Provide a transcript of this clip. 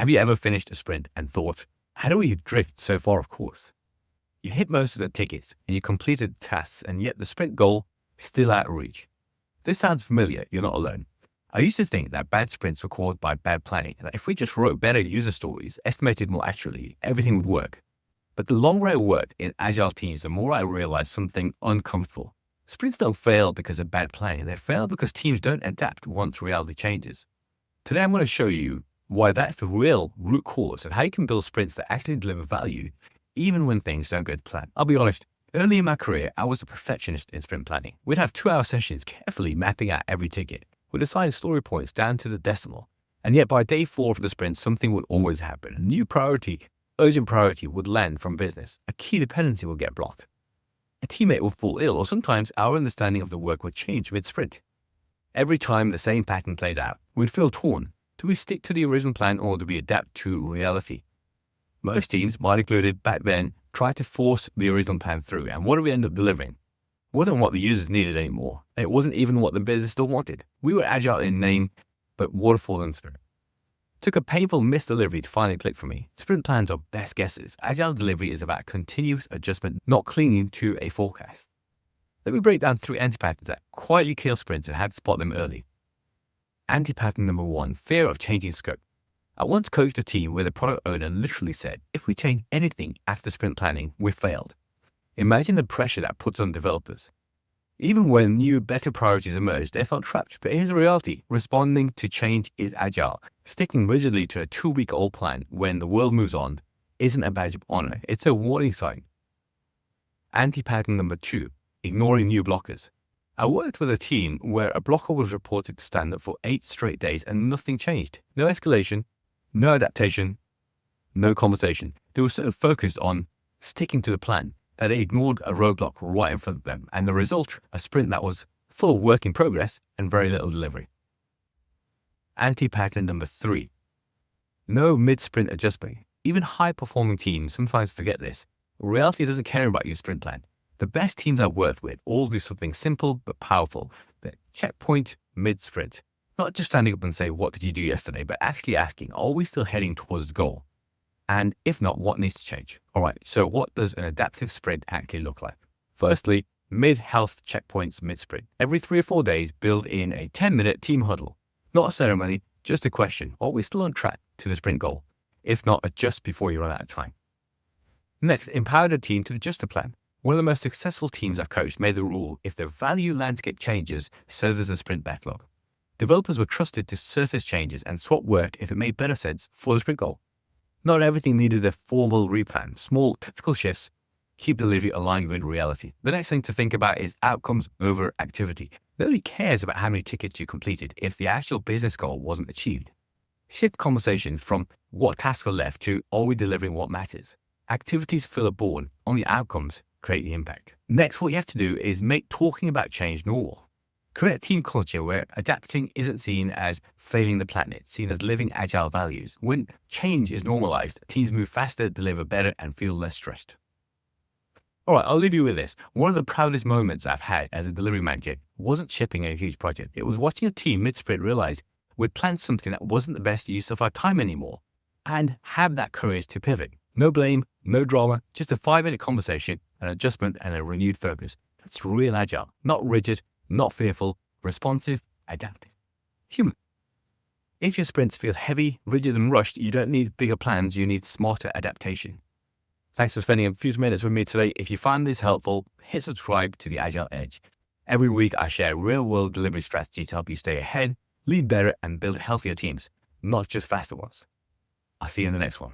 Have you ever finished a sprint and thought, how do we drift so far off course? You hit most of the tickets and you completed tasks, and yet the sprint goal is still out of reach. This sounds familiar, you're not alone. I used to think that bad sprints were caused by bad planning, and that if we just wrote better user stories, estimated more accurately, everything would work. But the longer I worked in Agile teams, the more I realized something uncomfortable. Sprints don't fail because of bad planning, they fail because teams don't adapt once reality changes. Today I'm going to show you why that's the real root cause and how you can build sprints that actually deliver value even when things don't go to plan. I'll be honest, early in my career, I was a perfectionist in sprint planning. We'd have 2-hour sessions carefully mapping out every ticket. We'd assign story points down to the decimal. And yet by day 4 of the sprint, something would always happen. A new priority, urgent priority would land from business. A key dependency would get blocked. A teammate would fall ill, or sometimes our understanding of the work would change mid-sprint. Every time the same pattern played out, we'd feel torn. Do we stick to the original plan or do we adapt to reality? Most teams, mine included back then, tried to force the original plan through, and what did we end up delivering? It wasn't what the users needed anymore. It wasn't even what the business still wanted. We were agile in name, but waterfall in spirit. It took a painful missed delivery to finally click for me. Sprint plans are best guesses. Agile delivery is about continuous adjustment, not clinging to a forecast. Let me break down 3 anti-patterns that quietly kill sprints and how to spot them early. Anti-pattern number 1, fear of changing scope. I once coached a team where the product owner literally said, if we change anything after sprint planning, we failed. Imagine the pressure that puts on developers. Even when new, better priorities emerged, they felt trapped. But here's the reality. Responding to change is agile. Sticking rigidly to a 2-week-old plan when the world moves on isn't a badge of honor. It's a warning sign. Anti-pattern number 2, ignoring new blockers. I worked with a team where a blocker was reported to stand up for 8 straight days and nothing changed. No escalation, no adaptation, no conversation. They were so focused on sticking to the plan that they ignored a roadblock right in front of them, and the result, a sprint that was full of work in progress and very little delivery. Anti-pattern number 3, no mid-sprint adjustment. Even high-performing teams sometimes forget this. Reality doesn't care about your sprint plan. The best teams I've worked with all do something simple but powerful. The checkpoint mid-sprint. Not just standing up and say, what did you do yesterday, but actually asking, are we still heading towards the goal? And if not, what needs to change? All right, so what does an adaptive sprint actually look like? Firstly, mid-health checkpoints mid-sprint. Every 3 or 4 days, build in a 10-minute team huddle. Not a ceremony, just a question. Are we still on track to the sprint goal? If not, adjust before you run out of time. Next, empower the team to adjust the plan. One of the most successful teams I've coached made the rule, if the value landscape changes, so does the sprint backlog. Developers were trusted to surface changes and swap work if it made better sense for the sprint goal. Not everything needed a formal replan. Small tactical shifts keep delivery aligned with reality. The next thing to think about is outcomes over activity. Nobody cares about how many tickets you completed if the actual business goal wasn't achieved. Shift conversation from what tasks are left to are we delivering what matters. Activities fill a board, only outcomes create the impact. Next, what you have to do is make talking about change normal. Create a team culture where adapting isn't seen as failing the planet, seen as living agile values. When change is normalized, teams move faster, deliver better, and feel less stressed. All right, I'll leave you with this. One of the proudest moments I've had as a delivery manager wasn't shipping a huge project. It was watching a team mid-sprint realize we'd planned something that wasn't the best use of our time anymore and have that courage to pivot. No blame, no drama, just a 5-minute conversation, an adjustment, and a renewed focus. That's real agile, not rigid, not fearful, responsive, adaptive, human. If your sprints feel heavy, rigid, and rushed, you don't need bigger plans, you need smarter adaptation. Thanks for spending a few minutes with me today. If you found this helpful, hit subscribe to the Agile Edge. Every week I share real-world delivery strategy to help you stay ahead, lead better, and build healthier teams, not just faster ones. I'll see you in the next one.